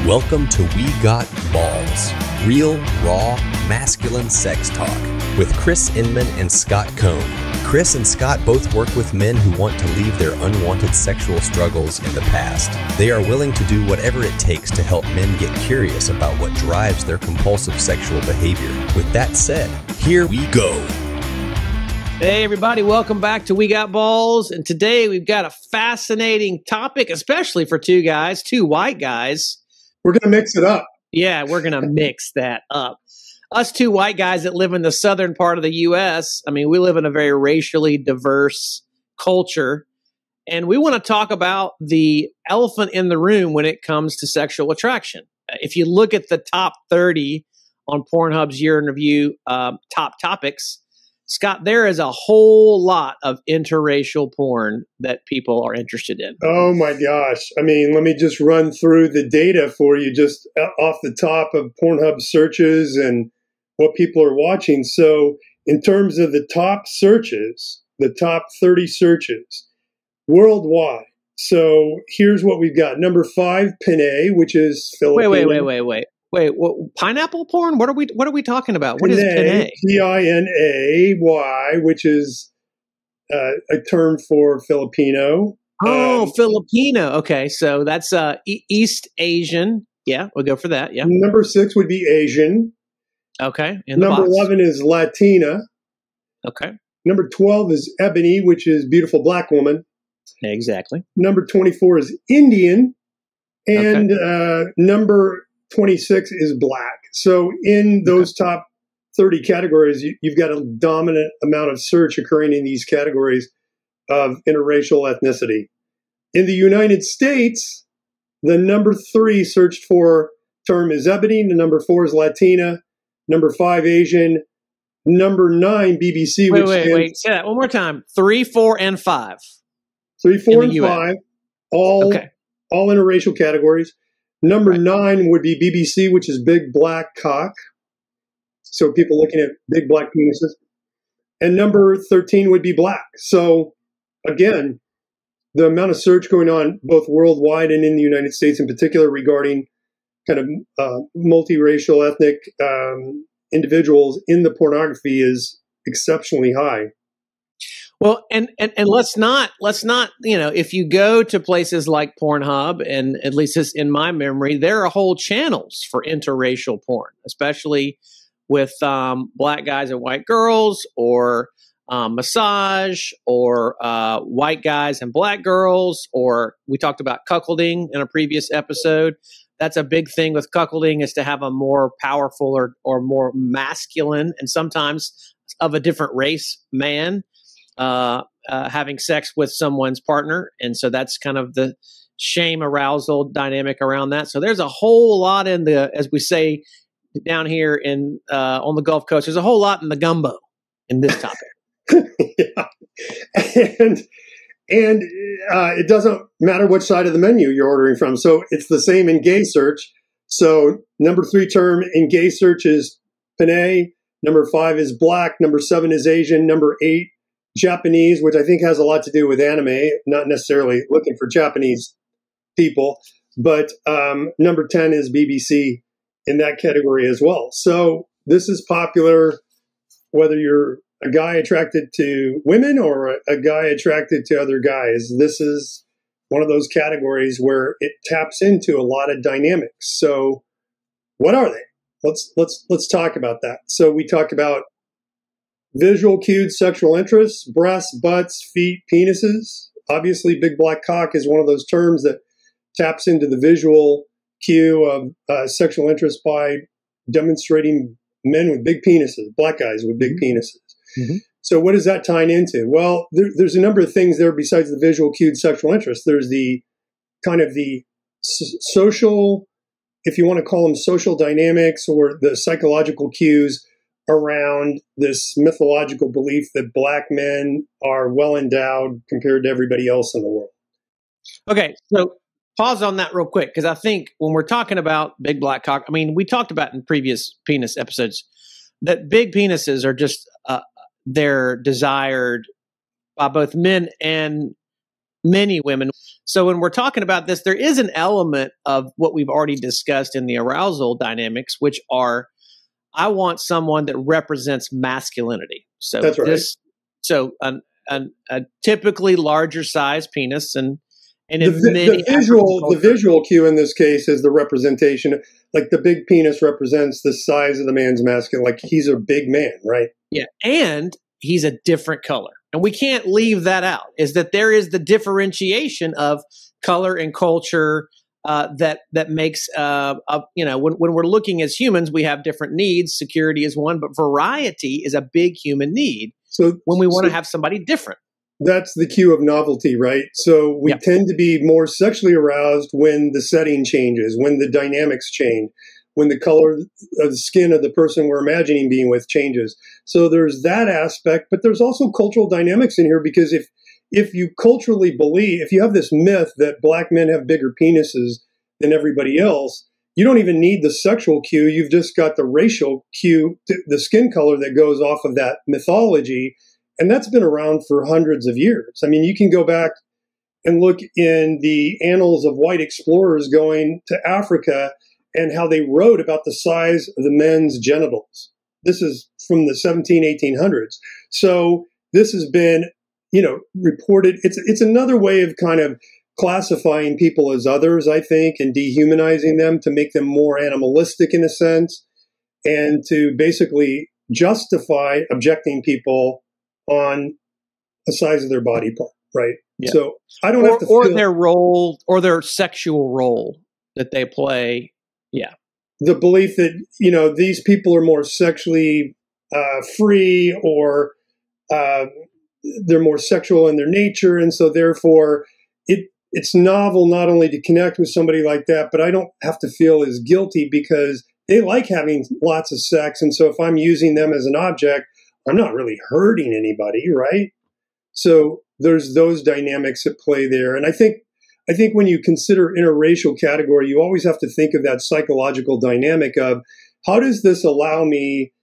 Welcome to We Got Balls, real, raw, masculine sex talk with Chris Inman and Scott Cohn. Chris and Scott both work with men who want to leave their unwanted sexual struggles in the past. They are willing to do whatever it takes to help men get curious about what drives their compulsive sexual behavior. With that said, here we go. Hey everybody, welcome back to We Got Balls. And today we've got a fascinating topic, especially for two white guys. We're going to mix it up. Yeah, we're going to mix that up. Us two white guys that live in the southern part of the U.S., I mean, we live in a very racially diverse culture. And we want to talk about the elephant in the room when it comes to sexual attraction. If you look at the top 30 on Pornhub's year in review top topics, Scott, there is a whole lot of interracial porn that people are interested in. Oh my gosh. I mean, let me just run through the data for you just off the top of Pornhub searches and what people are watching. So in terms of the top searches, the top 30 searches worldwide. So here's what we've got. Number 5, Penne, which is Filipino. Wait, pineapple porn? What are we talking about? What is Penne? Pinay, which is a term for Filipino. Oh, Filipino. Okay, so that's East Asian. Yeah, we'll go for that. Yeah. Number 6 would be Asian. Okay. Number 11 is Latina. Okay. Number 12 is Ebony, which is beautiful black woman. Exactly. Number 24 is Indian. And number 26 is black. So in those top 30 categories, you've got a dominant amount of search occurring in these categories of interracial ethnicity. In the United States, the number 3 searched for term is Ebony. The number 4 is Latina. Number 5, Asian. Number 9, BBC. Wait. Say that one more time. 3, 4, and 5. 3, 4, and 5. All interracial categories. Number 9 would be BBC, which is big black cock. So people looking at big black penises. And number 13 would be black. So again, the amount of search going on both worldwide and in the United States in particular regarding kind of multiracial ethnic individuals in the pornography is exceptionally high. Well, and let's not, if you go to places like Pornhub, and at least in my memory, there are whole channels for interracial porn, especially with black guys and white girls, or massage, or white guys and black girls, or we talked about cuckolding in a previous episode. That's a big thing with cuckolding, is to have a more powerful or more masculine and sometimes of a different race man having sex with someone's partner. And so that's kind of the shame arousal dynamic around that. So there's a whole lot in the, as we say down here in on the Gulf Coast, there's a whole lot in the gumbo in this topic. And it doesn't matter which side of the menu you're ordering from. So it's the same in gay search. So number 3 term in gay search is Penne. Number 5 is black. Number 7 is Asian. Number 8, Japanese, which I think has a lot to do with anime, not necessarily looking for Japanese people, but number 10 is BBC in that category as well. So this is popular whether you're a guy attracted to women or a guy attracted to other guys. This is one of those categories where it taps into a lot of dynamics. So what are they? Let's talk about that. So we talk about visual cued sexual interests, breasts, butts, feet, penises. Obviously, big black cock is one of those terms that taps into the visual cue of sexual interest by demonstrating men with big penises, black guys with big penises. Mm-hmm. So what is that tying into? Well, there's a number of things there besides the visual cued sexual interest. There's the kind of the social, if you want to call them social dynamics, or the psychological cues around this mythological belief that black men are well endowed compared to everybody else in the world. Okay, so pause on that real quick, because I think when we're talking about big black cock, I mean, we talked about in previous penis episodes that big penises are just they're desired by both men and many women. So when we're talking about this, there is an element of what we've already discussed in the arousal dynamics, which are, I want someone that represents masculinity. So That's right. A typically larger size penis, and the visual cue in this case is the representation. Like the big penis represents the size of the man's masculine. Like he's a big man, right? Yeah, and he's a different color, and we can't leave that out. Is that there is the differentiation of color and culture that makes when we're looking as humans, we have different needs. Security is one, but variety is a big human need. So when we want to have somebody different. That's the cue of novelty, right? So we tend to be more sexually aroused when the setting changes, when the dynamics change, when the color of the skin of the person we're imagining being with changes. So there's that aspect, but there's also cultural dynamics in here, because if you culturally believe, if you have this myth that black men have bigger penises than everybody else, you don't even need the sexual cue. You've just got the racial cue, the skin color that goes off of that mythology. And that's been around for hundreds of years. I mean, you can go back and look in the annals of white explorers going to Africa and how they wrote about the size of the men's genitals. This is from the 1800s. So this has been, reported. It's another way of kind of classifying people as others, I think, and dehumanizing them to make them more animalistic in a sense, and to basically justify objecting people on the size of their body part, right? Yeah. So I don't have to or their role or their sexual role that they play. Yeah. The belief that, these people are more sexually free, or they're more sexual in their nature. And so therefore it's novel not only to connect with somebody like that, but I don't have to feel as guilty because they like having lots of sex. And so if I'm using them as an object, I'm not really hurting anybody, right? So there's those dynamics at play there. And I think when you consider interracial category, you always have to think of that psychological dynamic of how does this allow me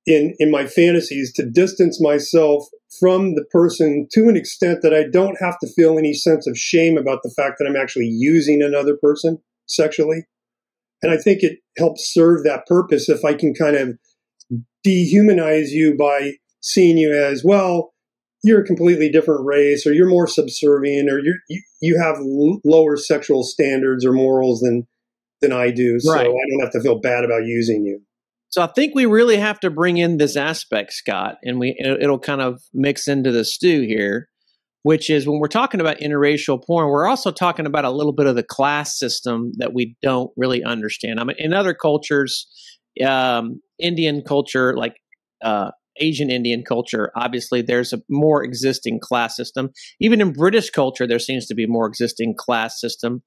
in my fantasies to distance myself from the person to an extent that I don't have to feel any sense of shame about the fact that I'm actually using another person sexually. And I think it helps serve that purpose if I can kind of dehumanize you by seeing you as, well, you're a completely different race, or you're more subservient, or you have lower sexual standards or morals than I do. So right. I don't have to feel bad about using you. So I think we really have to bring in this aspect, Scott, and it'll kind of mix into the stew here, which is when we're talking about interracial porn, we're also talking about a little bit of the class system that we don't really understand. I mean, in other cultures, Indian culture, like Asian Indian culture, obviously there's a more existing class system. Even in British culture, there seems to be more existing class system.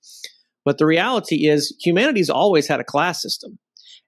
But the reality is humanity's always had a class system.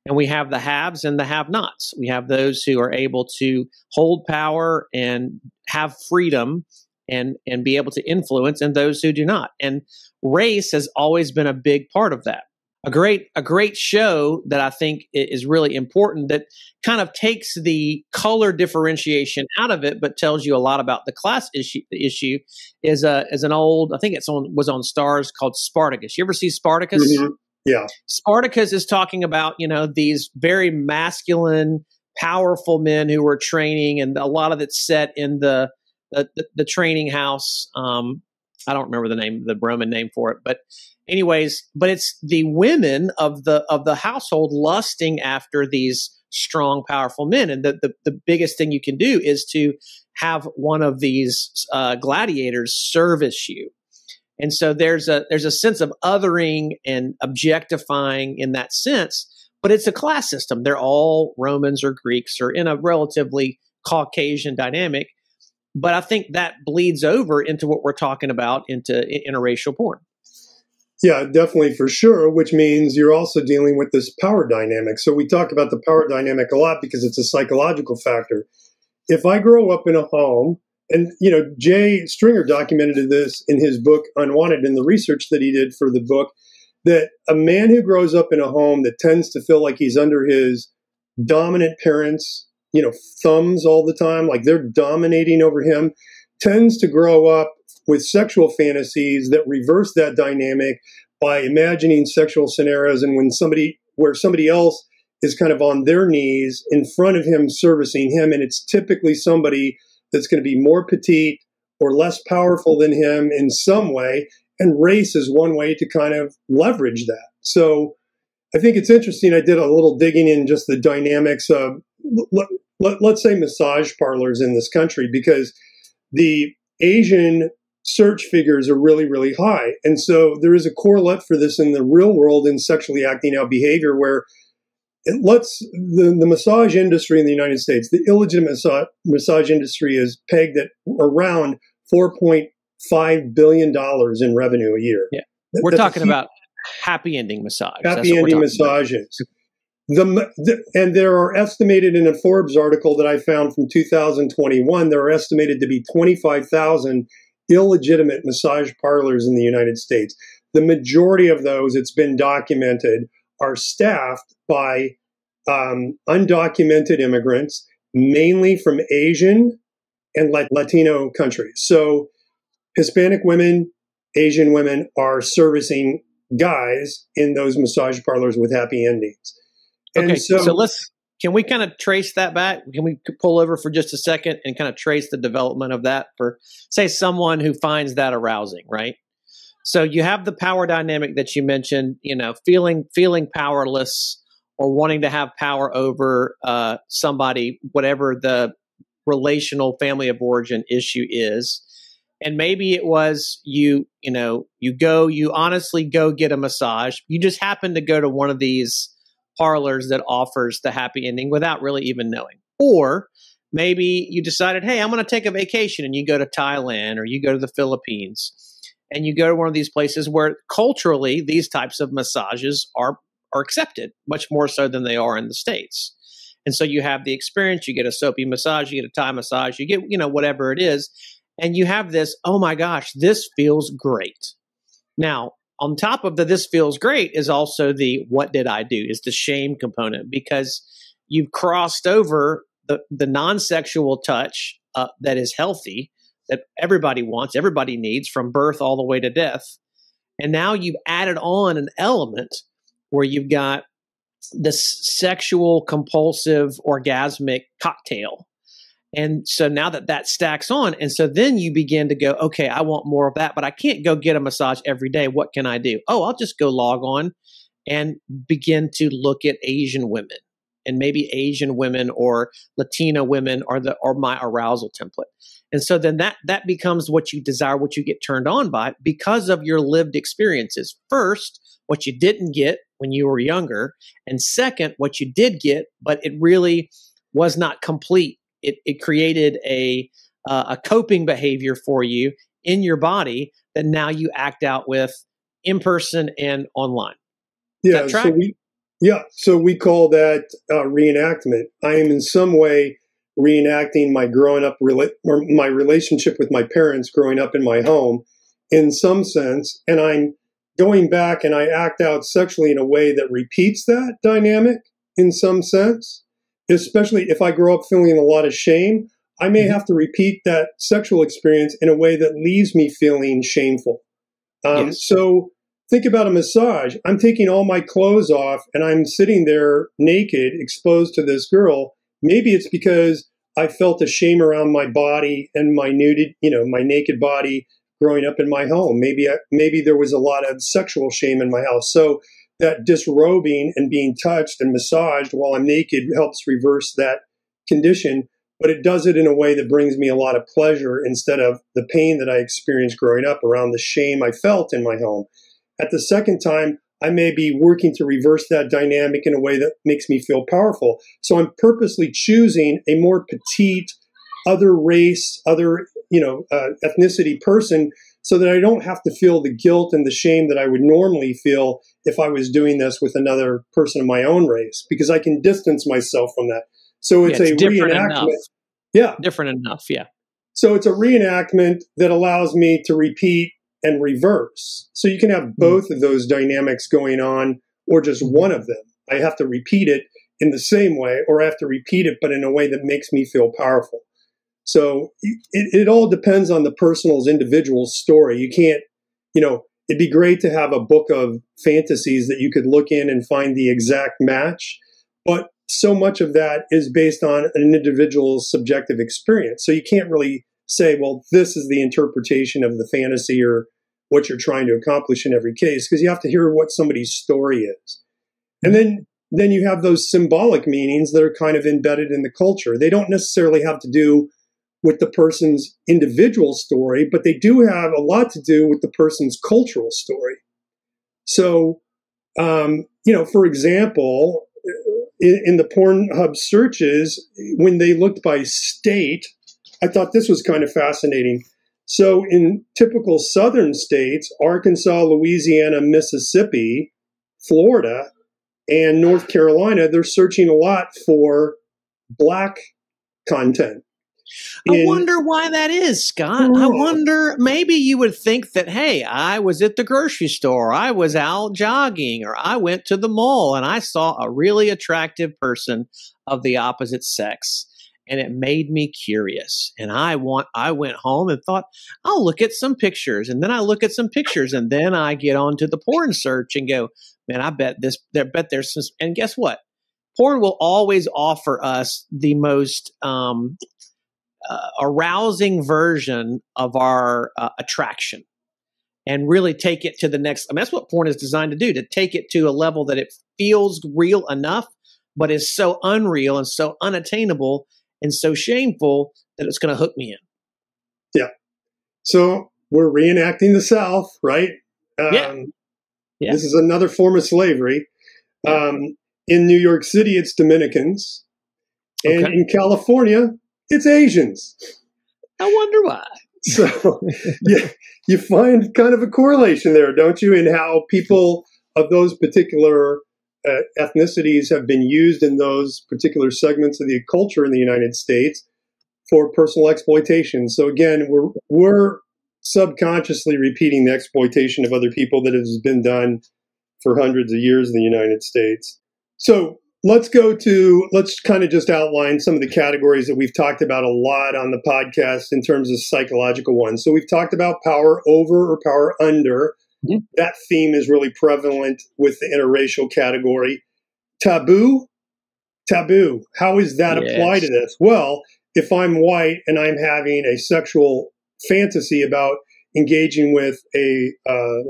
And we have the haves and the have-nots. We have those who are able to hold power and have freedom and be able to influence, and those who do not. And race has always been a big part of that. A great show that I think is really important that kind of takes the color differentiation out of it, but tells you a lot about the class issue. The issue is an old, I think was on Stars, called Spartacus. You ever see Spartacus? Mm-hmm. Yeah. Spartacus is talking about, these very masculine, powerful men who were training, and a lot of it's set in the training house. I don't remember the Roman name for it, but anyways, but it's the women of the household lusting after these strong, powerful men. And the biggest thing you can do is to have one of these gladiators service you. And so there's a sense of othering and objectifying in that sense, but it's a class system. They're all Romans or Greeks or in a relatively Caucasian dynamic. But I think that bleeds over into what we're talking about, into interracial porn. Yeah, definitely, for sure, which means you're also dealing with this power dynamic. So we talk about the power dynamic a lot because it's a psychological factor. If I grow up in a home, and, Jay Stringer documented this in his book, Unwanted, in the research that he did for the book, that a man who grows up in a home that tends to feel like he's under his dominant parents, thumbs all the time, like they're dominating over him, tends to grow up with sexual fantasies that reverse that dynamic by imagining sexual scenarios and where somebody else is kind of on their knees in front of him servicing him, and it's typically somebody that's going to be more petite or less powerful than him in some way, and race is one way to kind of leverage that. So I think it's interesting. I did a little digging in just the dynamics of, let's say, massage parlors in this country, because the Asian search figures are really, really high. And so there is a correlate for this in the real world in sexually acting out behavior, where it lets the massage industry in the United States, the illegitimate massage industry, is pegged at around $4.5 billion in revenue a year. Yeah. We're talking about happy ending massage. Happy ending massages. And there are estimated, in a Forbes article that I found from 2021, there are estimated to be 25,000 illegitimate massage parlors in the United States. The majority of those, it's been documented, are staffed by undocumented immigrants, mainly from Asian and Latino countries. So Hispanic women, Asian women are servicing guys in those massage parlors with happy endings. And okay, so can we kind of trace that back? Can we pull over for just a second and kind of trace the development of that for, say, someone who finds that arousing, right? So you have the power dynamic that you mentioned, feeling powerless or wanting to have power over somebody, whatever the relational family of origin issue is. And maybe it was you honestly go get a massage. You just happen to go to one of these parlors that offers the happy ending without really even knowing. Or maybe you decided, hey, I'm going to take a vacation, and you go to Thailand or you go to the Philippines, and you go to one of these places where culturally these types of massages are accepted much more so than they are in the States. And so you have the experience, you get a soapy massage, you get a Thai massage, you get, whatever it is. And you have this, oh my gosh, this feels great. Now, on top of the this feels great is also the what did I do, is the shame component, because you've crossed over the non-sexual touch that is healthy, that everybody wants, everybody needs from birth all the way to death. And now you've added on an element where you've got this sexual, compulsive, orgasmic cocktail. And so now that stacks on, and so then you begin to go, okay, I want more of that, but I can't go get a massage every day. What can I do? Oh, I'll just go log on and begin to look at Asian women, and maybe Asian women or Latina women are my arousal template. And so then that becomes what you desire, what you get turned on by because of your lived experiences. First, what you didn't get when you were younger, and second, what you did get, but it really was not complete. It created a coping behavior for you in your body that now you act out with in person and online. Yeah, so we call that reenactment. I am in some way reenacting my growing up or my relationship with my parents growing up in my home, in some sense, and I'm going back and I act out sexually in a way that repeats that dynamic in some sense. Especially if I grow up feeling a lot of shame, I may have to repeat that sexual experience in a way that leaves me feeling shameful. Yes. So think about a massage. I'm taking all my clothes off and I'm sitting there naked, exposed to this girl. Maybe it's because I felt a shame around my body and my naked body growing up in my home. Maybe there was a lot of sexual shame in my house. So that disrobing and being touched and massaged while I'm naked helps reverse that condition, but it does it in a way that brings me a lot of pleasure instead of the pain that I experienced growing up around the shame I felt in my home. At the second time, I may be working to reverse that dynamic in a way that makes me feel powerful. So I'm purposely choosing a more petite, other race, other ethnicity person, so that I don't have to feel the guilt and the shame that I would normally feel if I was doing this with another person of my own race, because I can distance myself from that. So it's a reenactment. Yeah. Different enough. Yeah. So it's a reenactment that allows me to repeat and reverse. So you can have both of those dynamics going on, or just one of them. I have to repeat it in the same way, or I have to repeat it, but in a way that makes me feel powerful. So it all depends on the person's individual story. You can't, it'd be great to have a book of fantasies that you could look in and find the exact match. But so much of that is based on an individual's subjective experience. So you can't really say, well, this is the interpretation of the fantasy or what you're trying to accomplish in every case, because you have to hear what somebody's story is. And then you have those symbolic meanings that are kind of embedded in the culture. They don't necessarily have to do with the person's individual story, but they do have a lot to do with the person's cultural story. So, for example, in the Pornhub searches, when they looked by state, I thought this was kind of fascinating. So in typical southern states, Arkansas, Louisiana, Mississippi, Florida, and North Carolina, they're searching a lot for Black content. I wonder why that is, Scott. I wonder, maybe you would think that, hey, I was at the grocery store, I was out jogging, or I went to the mall and I saw a really attractive person of the opposite sex. And it made me curious. And I went home and thought, I'll look at some pictures. And then I look at some pictures. And then I get onto the porn search and go, man, I bet there's some. And guess what? Porn will always offer us the most arousing version of our attraction, and really take it to the next. I mean, that's what porn is designed to do, to take it to a level that it feels real enough, but is so unreal and so unattainable and so shameful that it's going to hook me in. Yeah. So we're reenacting the South, right? Yeah. This is another form of slavery. In New York City, it's Dominicans. And in California, it's Asians. I wonder why. So you find kind of a correlation there, don't you, in how people of those particular ethnicities have been used in those particular segments of the culture in the United States for personal exploitation. So again, we're subconsciously repeating the exploitation of other people that has been done for hundreds of years in the United States. So let's kind of just outline some of the categories that we've talked about a lot on the podcast in terms of psychological ones. So we've talked about power over or power under. Mm-hmm. That theme is really prevalent with the interracial category. Taboo. How is that applied to this? Well, if I'm white and I'm having a sexual fantasy about engaging with a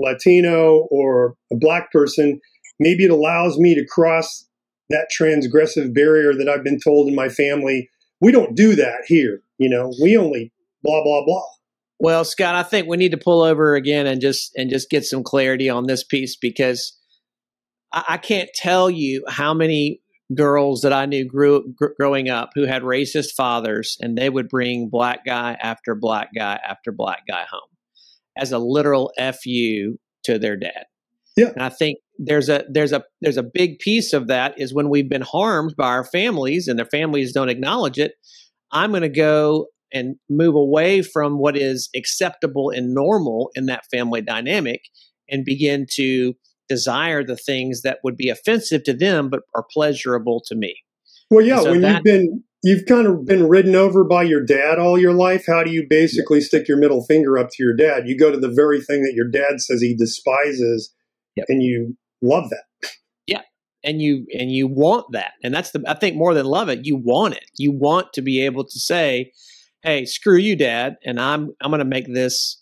Latino or a Black person, maybe it allows me to cross that transgressive barrier that I've been told in my family, we don't do that here. We only blah, blah, blah. Well, Scott, I think we need to pull over again and just get some clarity on this piece, because I can't tell you how many girls that I knew growing up who had racist fathers, and they would bring Black guy after Black guy after Black guy home as a literal FU to their dad. Yeah. And I think there's a big piece of that is when we've been harmed by our families and their families don't acknowledge it. I'm going to go and move away from what is acceptable and normal in that family dynamic and begin to desire the things that would be offensive to them but are pleasurable to me. Well, yeah, so when you've kind of been ridden over by your dad all your life, how do you basically stick your middle finger up to your dad? You go to the very thing that your dad says he despises, and you love that. Yeah. And you want that. And that's I think more than love it, you want it. You want to be able to say, hey, screw you, Dad, and I'm going to make this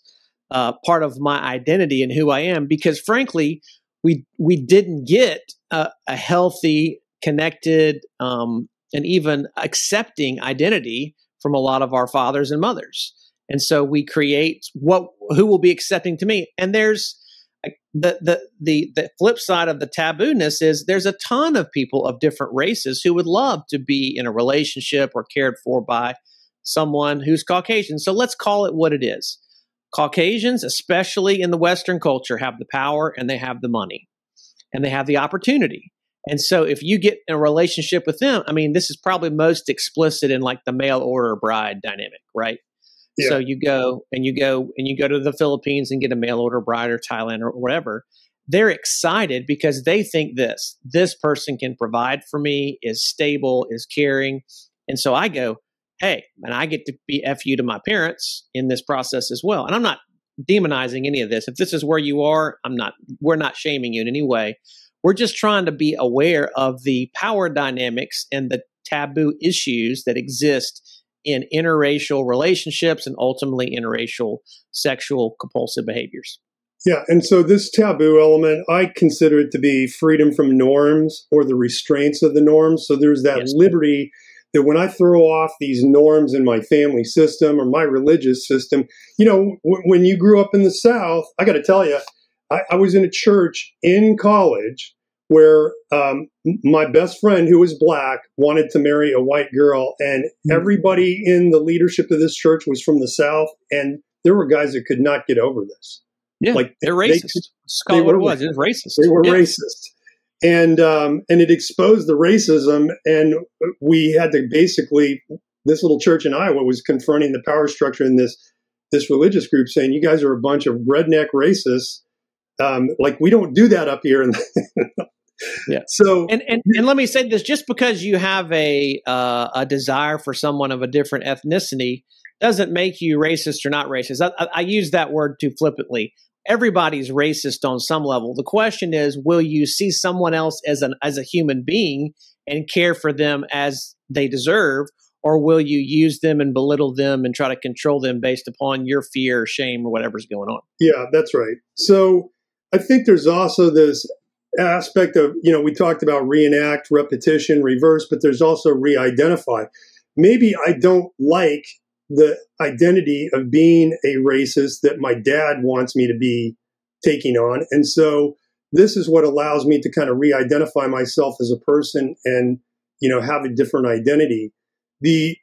part of my identity and who I am, because frankly, we didn't get a healthy, connected, and even accepting identity from a lot of our fathers and mothers. And so we create who will be accepting to me. And there's the flip side of the taboo-ness is there's a ton of people of different races who would love to be in a relationship or cared for by someone who's Caucasian. So let's call it what it is. Caucasians, especially in the Western culture, have the power and they have the money and they have the opportunity. And so if you get in a relationship with them, I mean, this is probably most explicit in like the mail order bride dynamic, right? Yeah. So you go to the Philippines and get a mail order bride, or Thailand or whatever. They're excited because they think this person can provide for me, is stable, is caring. And so I go, hey, and I get to be FU to my parents in this process as well. And I'm not demonizing any of this. If this is where you are, we're not shaming you in any way. We're just trying to be aware of the power dynamics and the taboo issues that exist in interracial relationships and ultimately interracial sexual compulsive behaviors. Yeah, and so this taboo element, I consider it to be freedom from norms or the restraints of the norms. So there's that liberty that when I throw off these norms in my family system or my religious system, when you grew up in the South, I got to tell you, I was in a church in college where my best friend, who was black, wanted to marry a white girl. And everybody in the leadership of this church was from the South. And there were guys that could not get over this. Yeah, like they're racist. Scott, what it was racist. They were racist. And it exposed the racism. And we had to basically, this little church in Iowa was confronting the power structure in this religious group saying, you guys are a bunch of redneck racists. We don't do that up here. Yeah. So, and let me say this: just because you have a desire for someone of a different ethnicity doesn't make you racist or not racist. I use that word too flippantly. Everybody's racist on some level. The question is, will you see someone else as a human being and care for them as they deserve, or will you use them and belittle them and try to control them based upon your fear, shame, or whatever's going on? Yeah, that's right. So I think there's also this aspect of, we talked about reenact, repetition, reverse, but there's also re-identify. Maybe I don't like the identity of being a racist that my dad wants me to be taking on. And so this is what allows me to kind of re-identify myself as a person and, have a different identity. The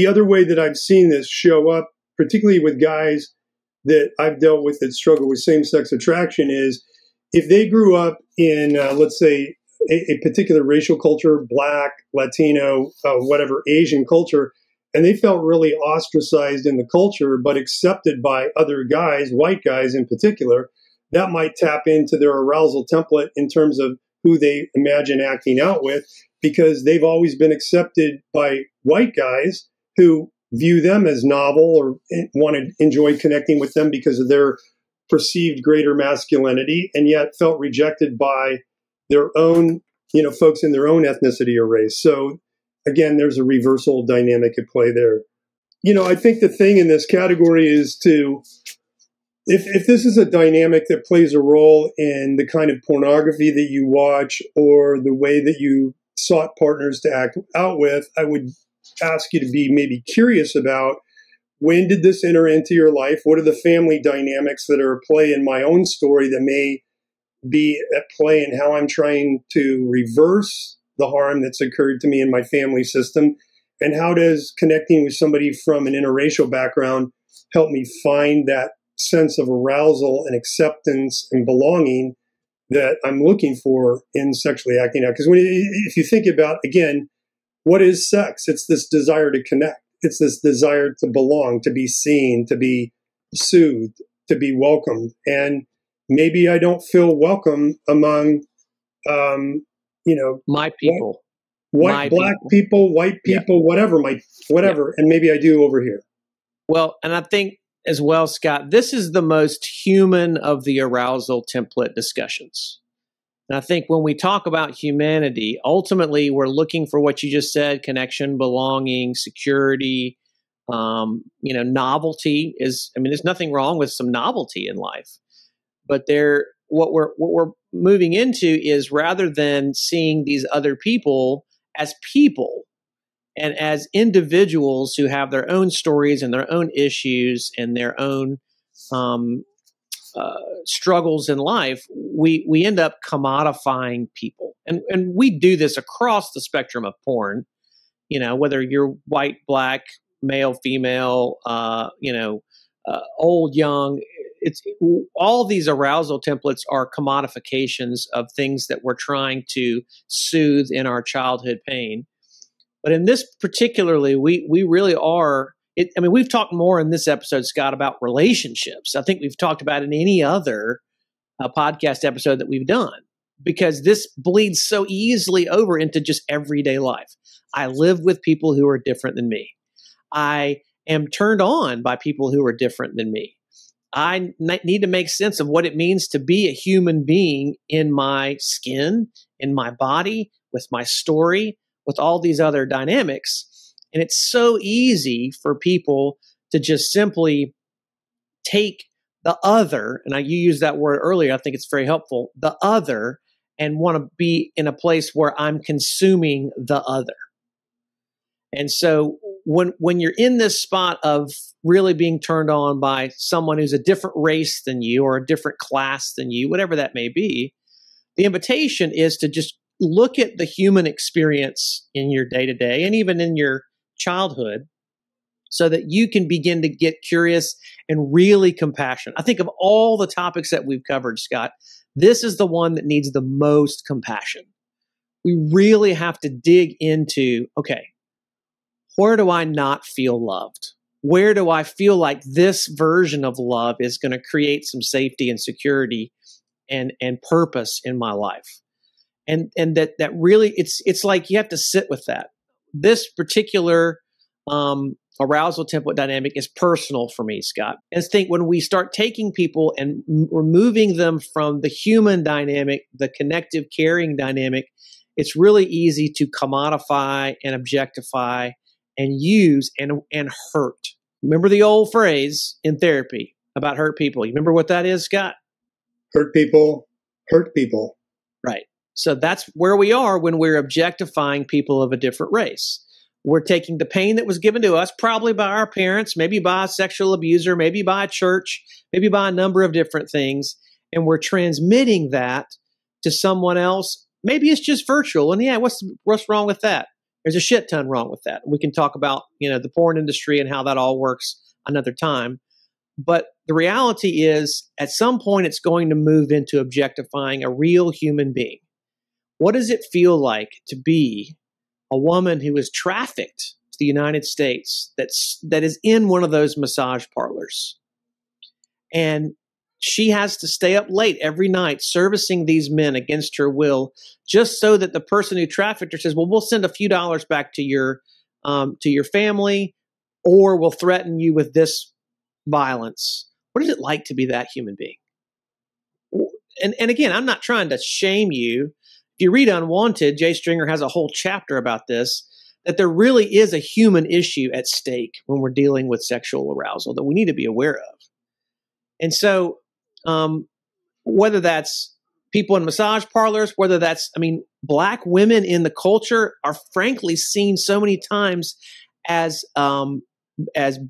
other way that I've seen this show up, particularly with guys that I've dealt with that struggle with same-sex attraction, is if they grew up in, let's say, a particular racial culture, Black, Latino, whatever, Asian culture, and they felt really ostracized in the culture, but accepted by other guys, white guys in particular, that might tap into their arousal template in terms of who they imagine acting out with, because they've always been accepted by white guys who view them as novel or want to enjoy connecting with them because of their perceived greater masculinity, and yet felt rejected by their own, folks in their own ethnicity or race. So again, there's a reversal dynamic at play there. I think the thing in this category is if this is a dynamic that plays a role in the kind of pornography that you watch or the way that you sought partners to act out with, I would ask you to be maybe curious about, when did this enter into your life? What are the family dynamics that are at play in my own story that may be at play in how I'm trying to reverse the harm that's occurred to me in my family system? And how does connecting with somebody from an interracial background help me find that sense of arousal and acceptance and belonging that I'm looking for in sexually acting out? Because if you think about, again, what is sex? It's this desire to connect. It's this desire to belong, to be seen, to be soothed, to be welcomed. And maybe I don't feel welcome among, my people, black people, white people, whatever. And maybe I do over here. Well, and I think as well, Scott, this is the most human of the arousal template discussions. And I think when we talk about humanity, ultimately we're looking for what you just said: connection, belonging, security, novelty there's nothing wrong with some novelty in life, but what we're moving into is, rather than seeing these other people as people and as individuals who have their own stories and their own issues and their own struggles in life, we end up commodifying people. And we do this across the spectrum of porn, whether you're white, black, male, female, old, young. It's all these arousal templates are commodifications of things that we're trying to soothe in our childhood pain. But in this particularly, we really are. We've talked more in this episode, Scott, about relationships. I think we've talked about it in any other podcast episode that we've done, because this bleeds so easily over into just everyday life. I live with people who are different than me. I am turned on by people who are different than me. I need to make sense of what it means to be a human being in my skin, in my body, with my story, with all these other dynamics. And it's so easy for people to just simply take the other, and you used that word earlier, I think it's very helpful, the other, and want to be in a place where I'm consuming the other. And so when you're in this spot of really being turned on by someone who's a different race than you or a different class than you, whatever that may be, the invitation is to just look at the human experience in your day-to-day and even in your childhood so that you can begin to get curious and really compassionate. I think of all the topics that we've covered, Scott, this is the one that needs the most compassion. We really have to dig into, okay, where do I not feel loved? Where do I feel like this version of love is going to create some safety and security and purpose in my life? And that really, it's like you have to sit with that. This particular arousal template dynamic is personal for me, Scott. And I think when we start taking people and removing them from the human dynamic, the connective caring dynamic, it's really easy to commodify and objectify and use and hurt. Remember the old phrase in therapy about hurt people. You remember what that is, Scott? Hurt people, hurt people. Right. So that's where we are when we're objectifying people of a different race. We're taking the pain that was given to us, probably by our parents, maybe by a sexual abuser, maybe by a church, maybe by a number of different things, and we're transmitting that to someone else. Maybe it's just virtual, and yeah, what's wrong with that? There's a shit ton wrong with that. We can talk about, the porn industry and how that all works another time. But the reality is, at some point, it's going to move into objectifying a real human being. What does it feel like to be a woman who is trafficked to the United States that is in one of those massage parlors? And she has to stay up late every night servicing these men against her will, just so that the person who trafficked her says, well, we'll send a few dollars back to your family, or we'll threaten you with this violence. What is it like to be that human being? And again, I'm not trying to shame you. If you read Unwanted, Jay Stringer has a whole chapter about this, that there really is a human issue at stake when we're dealing with sexual arousal that we need to be aware of. And so whether that's people in massage parlors, whether that's, Black women in the culture are frankly seen so many times as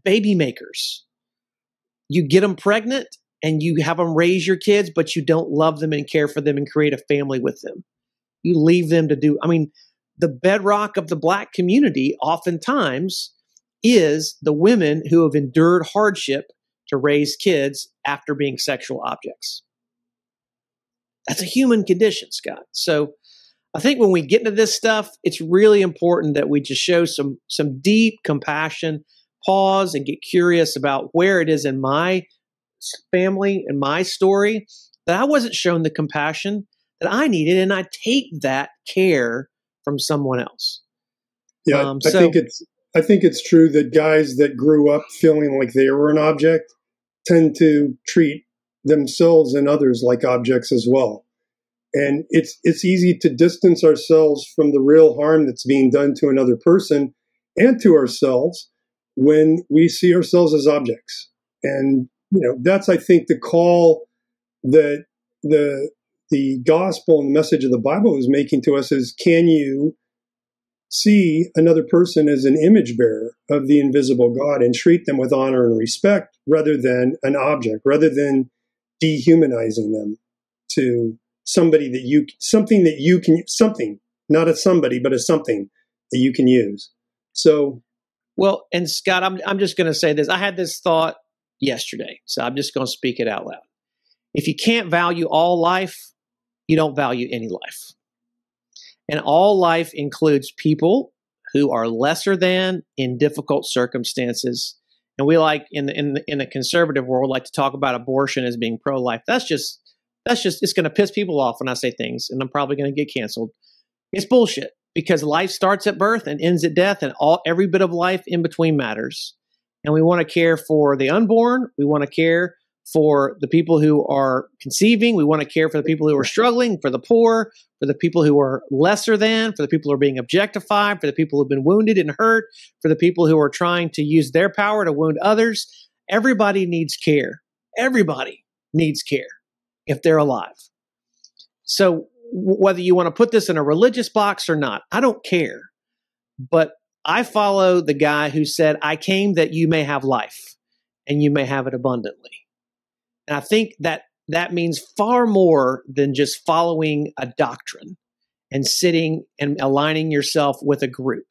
baby makers. You get them pregnant and you have them raise your kids, but you don't love them and care for them and create a family with them. You leave them to do, the bedrock of the Black community oftentimes is the women who have endured hardship to raise kids after being sexual objects. That's a human condition, Scott. So I think when we get into this stuff, it's really important that we just show some deep compassion, pause and get curious about where it is in my family and my story that I wasn't shown the compassion that I needed, and I take that care from someone else. Yeah, I think it's true that guys that grew up feeling like they were an object tend to treat themselves and others like objects as well. And it's easy to distance ourselves from the real harm that's being done to another person and to ourselves when we see ourselves as objects. And that's, I think, the call that the gospel and the message of the Bible is making to us is, can you see another person as an image bearer of the invisible God and treat them with honor and respect rather than an object, rather than dehumanizing them to something, not a somebody, but a something that you can use. So, well, and Scott, I'm just going to say this. I had this thought yesterday, so I'm just going to speak it out loud. If you can't value all life, you don't value any life. And all life includes people who are lesser than in difficult circumstances. And we like in the conservative world like to talk about abortion as being pro-life. That's just it's going to piss people off when I say things, and I'm probably going to get canceled. It's bullshit. because life starts at birth and ends at death, and every bit of life in between matters. And we want to care for the unborn. We want to care for the people who are conceiving. We want to care for the people who are struggling, for the poor, for the people who are lesser than, for the people who are being objectified, for the people who have been wounded and hurt, for the people who are trying to use their power to wound others. Everybody needs care. Everybody needs care if they're alive. So whether you want to put this in a religious box or not, I don't care. But I follow the guy who said, I came that you may have life and you may have it abundantly. And I think that means far more than just following a doctrine and sitting and aligning yourself with a group.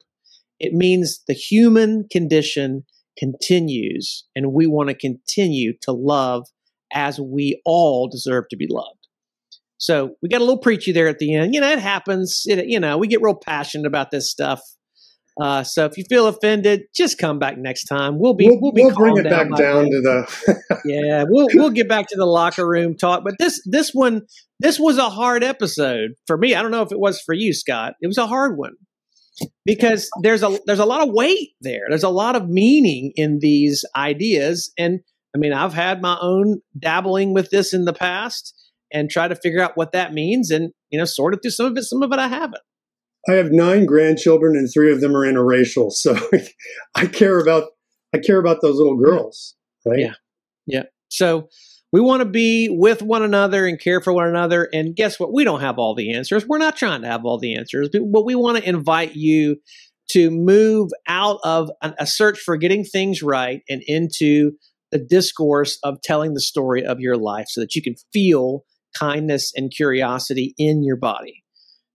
It means the human condition continues, and we want to continue to love as we all deserve to be loved. So we got a little preachy there at the end. It happens. We get real passionate about this stuff. So if you feel offended, just come back next time. We'll bring it back down to the. Yeah, we'll get back to the locker room talk. But this was a hard episode for me. I don't know if it was for you, Scott. It was a hard one because there's a lot of weight there. There's a lot of meaning in these ideas, and I mean, I've had my own dabbling with this in the past and try to figure out what that means, and sort of through some of it. Some of it I haven't. I have 9 grandchildren, and 3 of them are interracial. So I care about those little girls, right? Yeah. So we want to be with one another and care for one another. And guess what? We don't have all the answers. We're not trying to have all the answers, but we want to invite you to move out of a search for getting things right and into the discourse of telling the story of your life, so that you can feel kindness and curiosity in your body.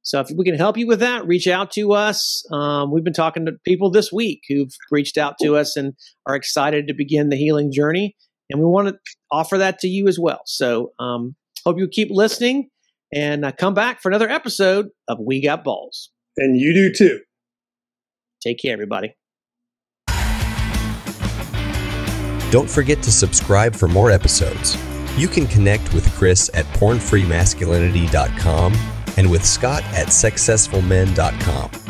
So if we can help you with that, reach out to us. We've been talking to people this week who've reached out to us and are excited to begin the healing journey. And we want to offer that to you as well. So hope you keep listening and come back for another episode of We Got Balls. And you do too. Take care, everybody. Don't forget to subscribe for more episodes. You can connect with Chris at pornfreemasculinity.com and with Scott at successfulmen.com.